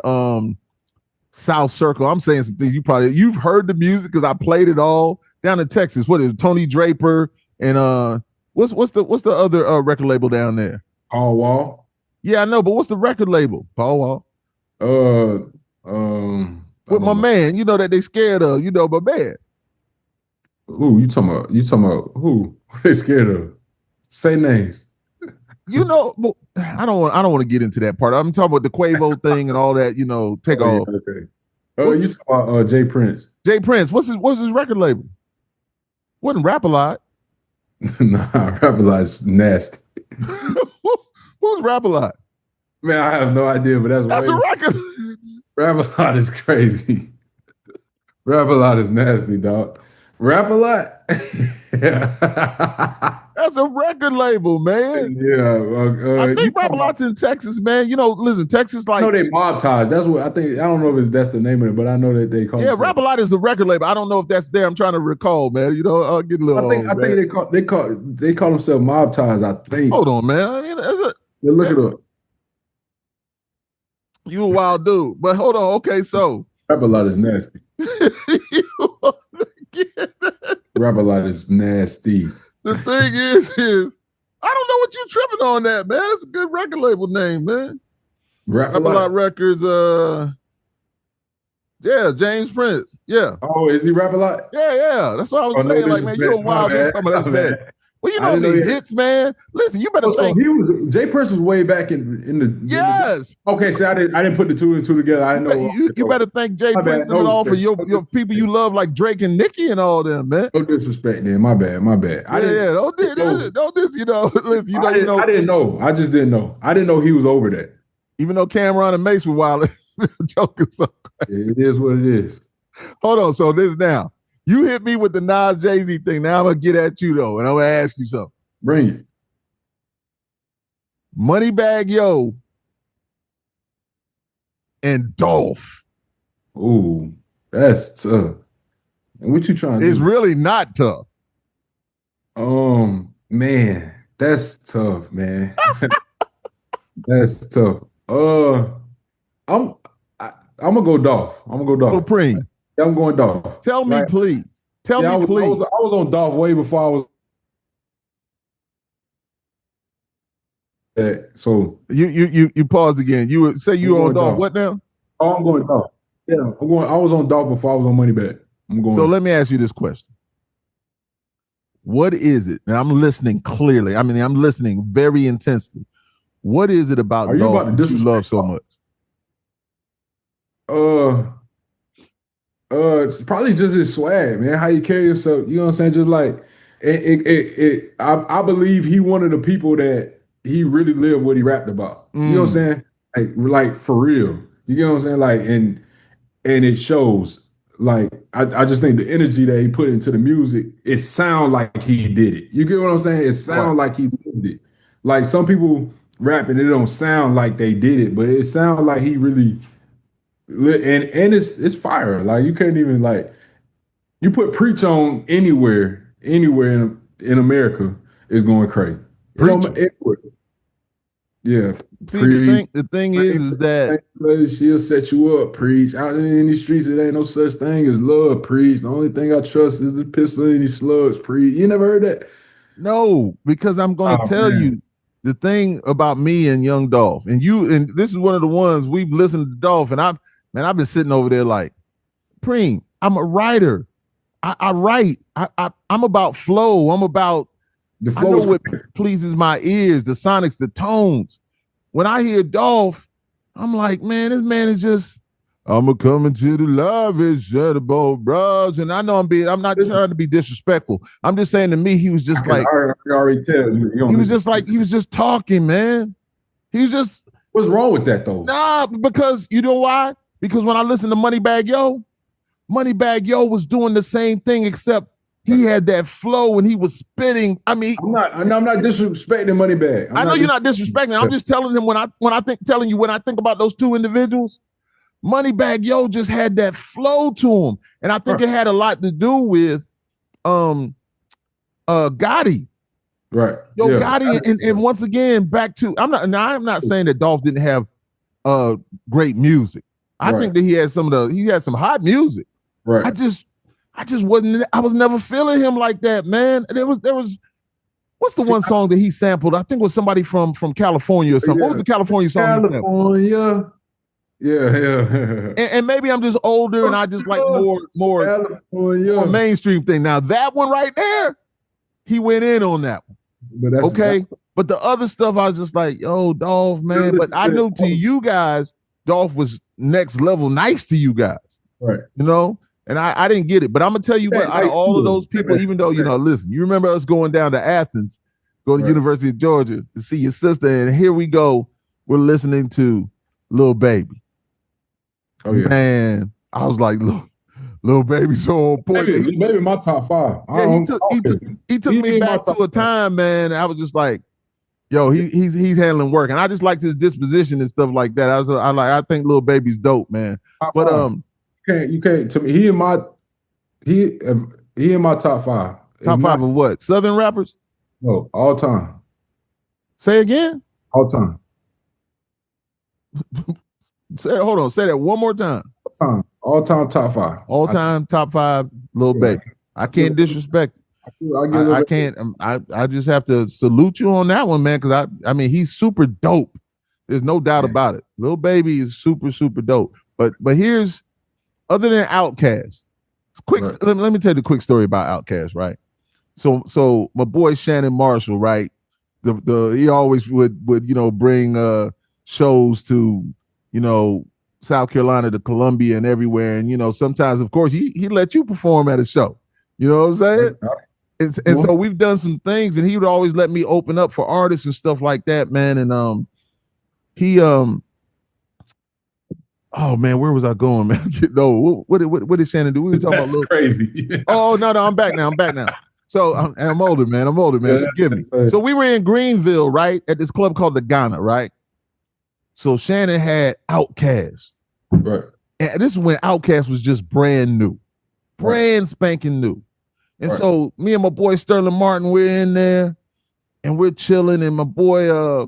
S1: South Circle. I'm saying some things you've heard the music because I played it all down in Texas. What is it? Tony Draper and what's the other record label down there?
S2: Paul Wall.
S1: Yeah, I know, but what's the record label? Paul Wall. With my man, that they scared of, my man.
S2: Who you talking about? Who they scared of? Say names.
S1: I don't want to get into that part. I'm talking about the Quavo thing and all that. Take off.
S2: Okay. Oh, you talking about Jay Prince?
S1: Jay Prince. What's his record label? Wasn't Rap A Lot?
S2: Nah, Rap A Lot's nasty.
S1: Who's Rap A Lot?
S2: Man, I have no idea, but that's
S1: a record.
S2: Rap A Lot is crazy. Rap a lot is nasty, dog. Rap a lot. Yeah.
S1: That's a record label, man.
S2: Yeah.
S1: I
S2: You
S1: think Rap a
S2: talking about,
S1: Lot's in Texas, man. You know, listen, Texas,
S2: I
S1: like,
S2: know they mob ties. That's what I think. I don't know if that's the name of it, but I know that they call
S1: yeah,
S2: themselves.
S1: Rap a Lot is a record label. I don't know if that's there. I'm trying to recall, man. You know, I'll get a little
S2: I
S1: old,
S2: think
S1: man.
S2: they call themselves mob ties, I think.
S1: Hold on, man. I mean,
S2: Yeah, look it up.
S1: you a wild dude. But hold on. Okay, so
S2: Rap a lot is nasty. Rap a lot is nasty.
S1: The thing is, I don't know what you tripping on that, man. It's a good record label name, man.
S2: Rap a
S1: Rap a Lot
S2: lot.
S1: Records, yeah, James Prince. Yeah.
S2: Oh, is he rap a lot?
S1: Yeah. That's what I was saying. Like, man, you're a wild dude talking about that's bad. Well, you know these hits, man. Listen, you better think.
S2: So Jay Prince was way back in the
S1: yes.
S2: Okay, so I didn't put the two and two together. I know
S1: you better thank Jay Prince and all for your people you love like Drake and Nicki and all them, man.
S2: No disrespect, then. My bad.
S1: Don't you know. Listen,
S2: I didn't know. I just didn't know. I didn't know he was over that.
S1: Even though Cameron and Mace were wild, joking so
S2: crazy. It is what it is.
S1: Hold on. So this now. You hit me with the Nas Jay-Z thing. Now I'm going to get at you, though, and I'm going to ask you something.
S2: Bring it.
S1: Moneybagg Yo and Dolph.
S2: Ooh, that's tough. And what you trying to do?
S1: It's really not tough.
S2: Man, that's tough, man. That's tough. I'm gonna go Dolph.
S1: Supreme.
S2: I'm going Dolph.
S1: Tell me, please. Tell me, please.
S2: I was on Dolph way before I was. So
S1: you paused again. You would say you were on Dolph. What now?
S2: Oh, I'm going Dolph. Yeah, I'm going. I was on Dolph before I was on Moneybagg. I'm going.
S1: So let me ask you this question. What is it? And I'm listening clearly. I mean, I'm listening very intensely. What is it about Dolph that you love so much?
S2: It's probably just his swag, man. How you carry yourself. You know what I'm saying? Just like I believe he one of the people that he really lived what he rapped about. You know what I'm saying? Like for real. You know what I'm saying? Like and it shows. Like I just think the energy that he put into the music, it sounds like he did it. You get what I'm saying? It sounds like he did it. Like some people rapping, it don't sound like they did it, but it sounds like he really. And it's fire. Like you can't even like you put Preach on anywhere in America is going crazy. Yeah.
S1: See, the thing is that
S2: she'll set you up, Preach. Out in these streets, it ain't no such thing as love, Preach. The only thing I trust is the pistol and these slugs, Preach. You never heard that?
S1: No, because I'm gonna tell you the thing about me and Young Dolph, and this is one of the ones we've listened to Dolph, and I've been sitting over there like, Preem, I'm a writer. I write. I'm about flow. I'm about the flow. I know what pleases my ears, the sonics, the tones. When I hear Dolph, I'm like, man, this man is just, I'm a coming to the lavish at the boat, bros. And I know I'm not trying to be disrespectful. I'm just saying to me, he was just like,
S2: I already tell you.
S1: He was just talking, man. He was just.
S2: What's wrong with that though?
S1: Nah, because you know why? Because when I listened to Moneybagg Yo was doing the same thing, except he had that flow and he was spitting. I mean,
S2: I'm not disrespecting Moneybagg.
S1: I know you're not disrespecting. I'm just telling him when I think about those two individuals, Moneybagg Yo just had that flow to him, and I think it had a lot to do with Gotti.
S2: Right.
S1: Gotti, and once again, back to I'm not saying that Dolph didn't have great music. I think that he had some hot music.
S2: Right.
S1: I was never feeling him like that, man. There was what's the one song that he sampled? I think it was somebody from California or something. Yeah. What was the California song?
S2: California. Yeah.
S1: And maybe I'm just older and I just like more mainstream thing. Now that one right there, he went in on that one. But okay. But the other stuff, I was just like, yo, Dolph, man. But I knew to you guys, Dolph was next level nice to you guys.
S2: Right.
S1: You know? And I didn't get it. But I'm going to tell you what, out of all of those people, even though, listen, you remember us going down to Athens, going to University of Georgia to see your sister. And here we go. We're listening to Lil Baby.
S2: Oh, yeah.
S1: Man, I was like, Lil Baby so on point.
S2: Maybe my top 5.
S1: Yeah, he took me back to a time, man. I was just like, yo, he's handling work, and I just liked his disposition and stuff like that. I think Lil Baby's dope, man. But
S2: you can't to me. He in my top 5.
S1: Top 5 of what? Southern rappers?
S2: No, all time.
S1: Say again?
S2: All time.
S1: Hold on. Say that one more time.
S2: All time top 5.
S1: All time top 5. Lil Baby. I can't disrespect it. I can't. I just have to salute you on that one, man. Because I mean, he's super dope. There's no doubt about it. Lil Baby is super, super dope. But here's, other than Outkast, quick. Right. Let me tell you the quick story about Outkast, right? So my boy Shannon Marshall, right? He always would bring shows to South Carolina to Columbia and everywhere, and sometimes of course he let you perform at a show. You know what I'm saying? And so we've done some things, and he would always let me open up for artists and stuff like that, man. And he oh man, where was I going, man? No, what did Shannon do? We were talking
S2: That's
S1: about
S2: crazy.
S1: Oh no, I'm back now. So I'm older, man. Yeah, forgive me. So we were in Greenville, right, at this club called the Ghana, right? So Shannon had Outkast,
S2: right?
S1: And this is when Outkast was just brand spanking new. And so me and my boy Sterling Martin, we're in there, and we're chilling. And my boy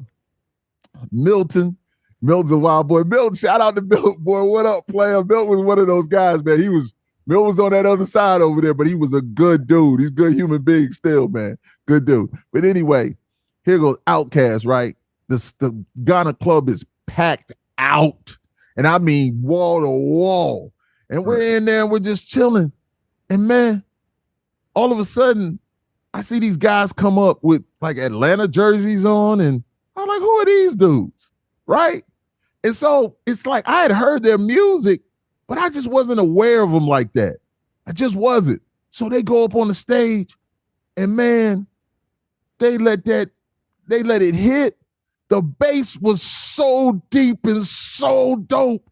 S1: Milton's a wild boy. Milton, shout out to Milton, boy. What up, player? Milton was one of those guys, man. Milton was on that other side over there, but he was a good dude. He's a good human being still, man. Good dude. But anyway, here goes Outkast, right? The Ghana club is packed out. And I mean wall to wall. And we're in there and we're just chilling. And man, all of a sudden, I see these guys come up with like Atlanta jerseys on. And I'm like, who are these dudes? Right? And so it's like I had heard their music, but I just wasn't aware of them like that. I just wasn't. So they go up on the stage and man, they let it hit. The bass was so deep and so dope.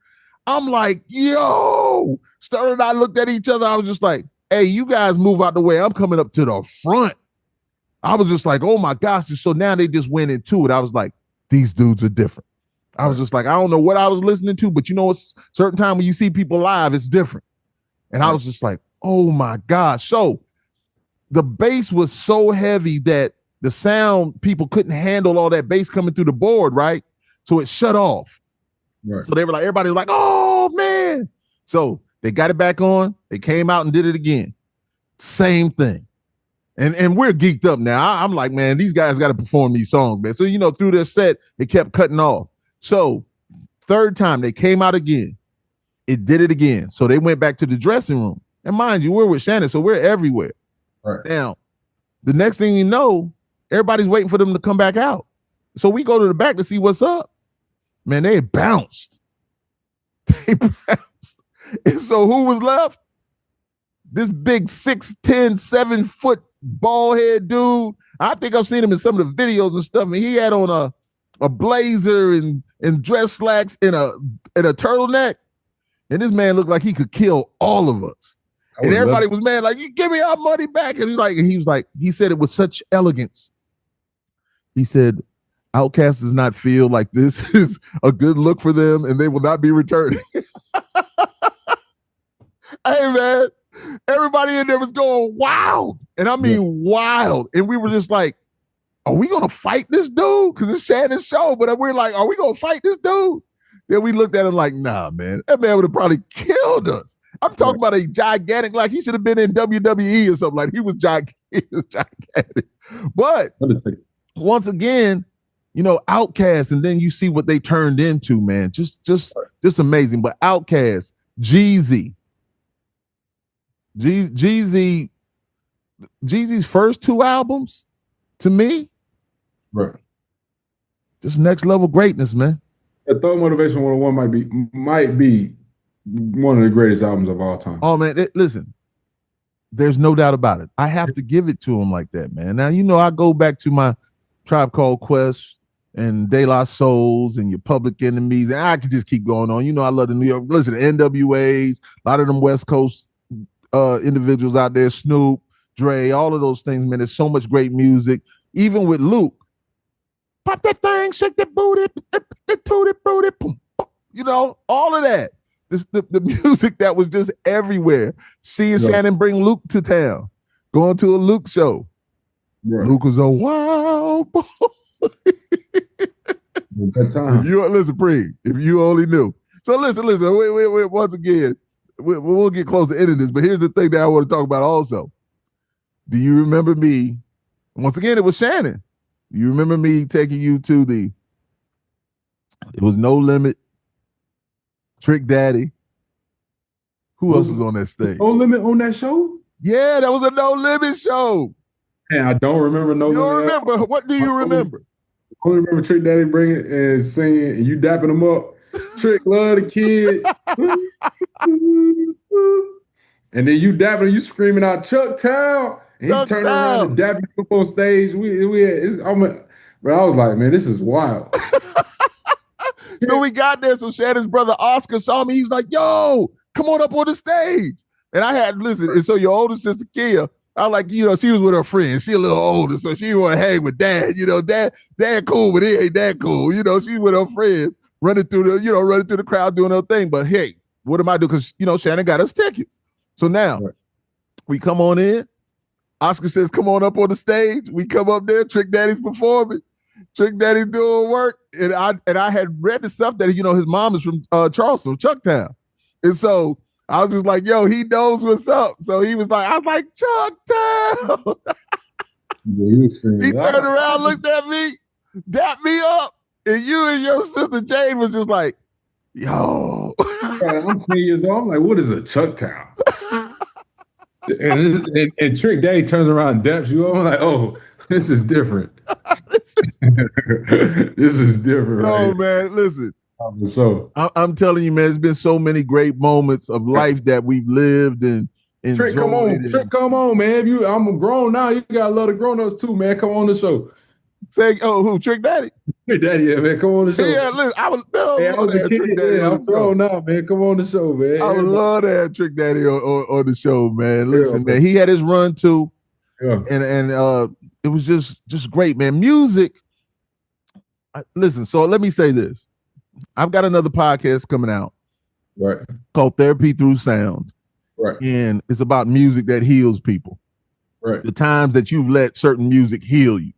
S1: I'm like, yo. Sterling and I looked at each other. I was just like, hey, you guys move out the way. I'm coming up to the front. I was just like, oh my gosh. So now they just went into it. I was like, these dudes are different. I was just like, I don't know what I was listening to, but it's certain time when you see people live, it's different. And I was just like, oh my gosh. So the bass was so heavy that the sound people couldn't handle all that bass coming through the board, right? So it shut off. Right. So they were like, everybody was like, oh man. So they got it back on. They came out and did it again. Same thing. And we're geeked up now. I'm like, man, these guys got to perform these songs, man. So, through their set, it kept cutting off. So third time they came out again. It did it again. So they went back to the dressing room. And mind you, we're with Shannon, so we're everywhere. Right. Now, the next thing you know, everybody's waiting for them to come back out. So we go to the back to see what's up. Man, they bounced. And so who was left? This big 6'10", 7-foot bald head dude. I think I've seen him in some of the videos and stuff. And he had on a blazer and dress slacks and a turtleneck. And this man looked like he could kill all of us. And everybody was mad, like, you give me our money back. And he said it with such elegance. He said, Outkast does not feel like this is a good look for them and they will not be returning. Hey, man, everybody in there was going wild. And I mean wild. And we were just like, are we going to fight this dude? Because it's Shannon's show. But we're like, are we going to fight this dude? Then we looked at him like, nah, man, that man would have probably killed us. I'm talking about a gigantic, like he should have been in WWE or something. Like he was gigantic. But once again, Outkast, and then you see what they turned into, man. Just amazing. But Outkast, Jeezy's first 2 albums, to me,
S2: right,
S1: just next level greatness, man.
S2: Thug Motivation 101 might be one of the greatest albums of all time.
S1: Oh man, listen, there's no doubt about it. I have to give it to him like that, man. Now I go back to my Tribe Called Quest and De La Souls and your Public Enemies, and I could just keep going on. I love the New York. Listen, NWAs, a lot of them West Coast individuals out there, Snoop, Dre, all of those things, man. There's so much great music. Even with Luke, pop that thing, shake that booty, tooty booty, boom, boom. You know, all of that. The music that was just everywhere. Seeing Shannon bring Luke to town, going to a Luke show. Right. Luke was a wild boy.
S2: That time.
S1: Listen, Pre, if you only knew. So listen, wait, once again, we'll get close to ending this, but here's the thing that I want to talk about also. Do you remember me? Once again, it was Shannon. You remember me taking you to it was No Limit, Trick Daddy. Who else was on that stage?
S2: No Limit on that show?
S1: Yeah, that was a No Limit show.
S2: Man, I don't remember No Limit.
S1: You don't remember? What do you remember?
S2: I only remember Trick Daddy bringing and singing, and you dapping him up. Trick love the kid. And then you dapping, you screaming out Chuck Town. And he turned around and dapping up on stage. But I was like, man, this is wild.
S1: So we got there. So Shannon's brother Oscar saw me. He was like, yo, come on up on the stage. And I had, listen, and so your older sister Kia, I like, you know, she was with her friend. She a little older, so she want to hang with dad. You know, dad cool, but he ain't that cool. You know, she's with her friend running through the crowd doing her thing. But hey, what am I doing? Because, you know, Shannon got us tickets. So now we come on in. Oscar says, come on up on the stage. We come up there. Trick Daddy's performing. Trick Daddy's doing work. And I had read the stuff that, you know, his mom is from Charleston, Chucktown. And so I was just like, yo, he knows what's up. So he was like, I was like, Chucktown. He turned around, looked at me, dapped me up. And you and your sister Jane was just like, yo.
S2: I'm 10 years old. I'm like, what is a Chucktown? and Trick Daddy turns around and daps you up. I'm like, oh, this is different. This is different.
S1: Oh, man, listen.
S2: So
S1: I'm telling you, man, there's been so many great moments of life that we've lived and enjoyed.
S2: Trick, come on, man. I'm grown now. You gotta love the grown-ups too, man. Come on the show.
S1: Say, who? Trick Daddy?
S2: Trick Daddy, yeah, man. Come on the show.
S1: Yeah, listen, I was
S2: a kid. Yeah, I'm grown now, man. Come on the show, man.
S1: I would love to have Trick Daddy on the show, man. Listen, man, he had his run too, and it was just great, man. Music. Listen, so let me say this. I've got another podcast coming out,
S2: right,
S1: called Therapy Through Sound,
S2: right,
S1: and it's about music that heals people,
S2: right.
S1: The times that you've let certain music heal you,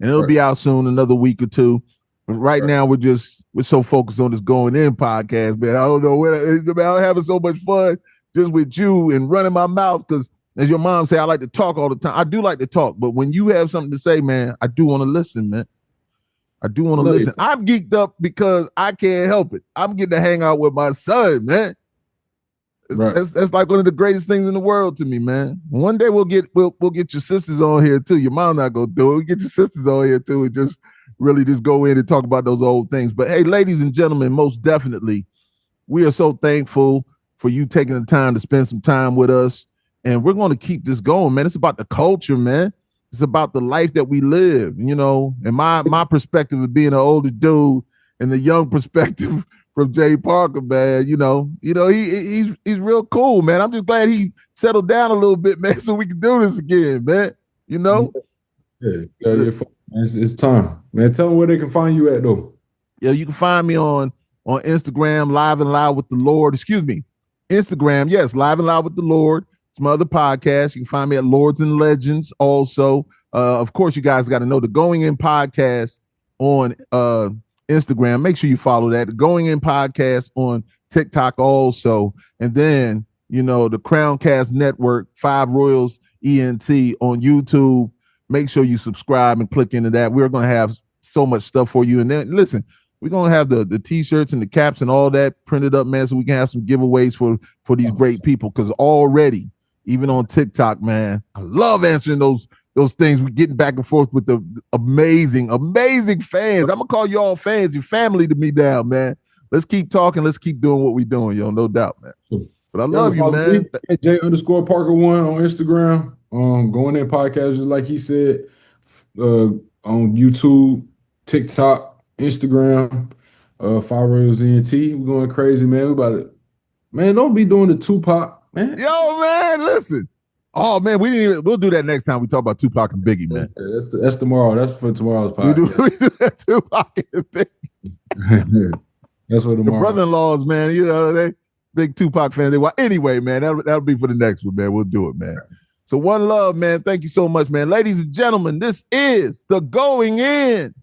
S1: and it'll be out soon, another week or two. But right now, we're so focused on this Going In podcast, man. I don't know what I'm having so much fun just with you and running my mouth because, as your mom say, I like to talk all the time. I do like to talk, but when you have something to say, man, I do want to listen, man. I do want to listen. I'm geeked up because I can't help it. I'm getting to hang out with my son, man. Right. That's like one of the greatest things in the world to me, man. One day we'll get your sisters on here too. Your mom not gonna do it. We'll get your sisters on here too and just really just go in and talk about those old things. But hey, ladies and gentlemen, most definitely, we are so thankful for you taking the time to spend some time with us. And we're going to keep this going, man. It's about the culture, man. It's about the life that we live, you know, and my perspective of being an older dude and the young perspective from Jay Parker, man, you know, he's real cool, man. I'm just glad he settled down a little bit, man, so we can do this again, man. You know?
S2: Yeah, it's time, man. Tell them where they can find you at, though.
S1: Yeah, you can find me on Instagram, Live and Loud with the Lord. Excuse me, Instagram, yes, Live and Loud with the Lord. It's my other podcast. You can find me at Lords and Legends also. Of course, you guys got to know the Going In podcast on Instagram. Make sure you follow that. The Going In podcast on TikTok also. And then, you know, the Crowncast Network, 5 Royals ENT on YouTube. Make sure you subscribe and click into that. We're going to have so much stuff for you. And then, listen, we're going to have the T-shirts and the caps and all that printed up, man, so we can have some giveaways for these great people. Because already, even on TikTok, man, I love answering those things. We're getting back and forth with the amazing fans. I'm gonna call you all fans. Your family to me now, man. Let's keep talking. Let's keep doing what we're doing, yo. No doubt, man. But I love you, man.
S2: J_Parker1 on Instagram. Going In podcast, just like he said, on YouTube, TikTok, Instagram, 5 Royals ENT. We're going crazy, man. We about to, man, don't be doing the Tupac. man.
S1: Yo, man, listen. Oh man, we'll do that next time we talk about Tupac and Biggie, man.
S2: That's tomorrow. That's for tomorrow's podcast.
S1: We do that Tupac and Biggie.
S2: That's what tomorrow.
S1: The brother-in-laws, man, you know, they big Tupac fans. Well, anyway, man, that'll be for the next one, man. We'll do it, man. So one love, man. Thank you so much, man. Ladies and gentlemen, this is the Going In.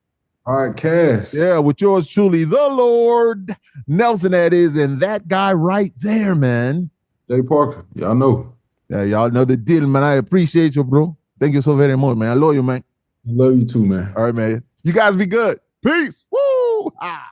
S2: All right, Cass.
S1: Yeah, with yours truly, the Lord Nelson, that is, and that guy right there, man.
S2: Jay Parker. Y'all know.
S1: Yeah, y'all know the deal, man. I appreciate you, bro. Thank you so very much, man. I love you, man.
S2: I love you too, man.
S1: All right, man. You guys be good. Peace. Woo! Ah.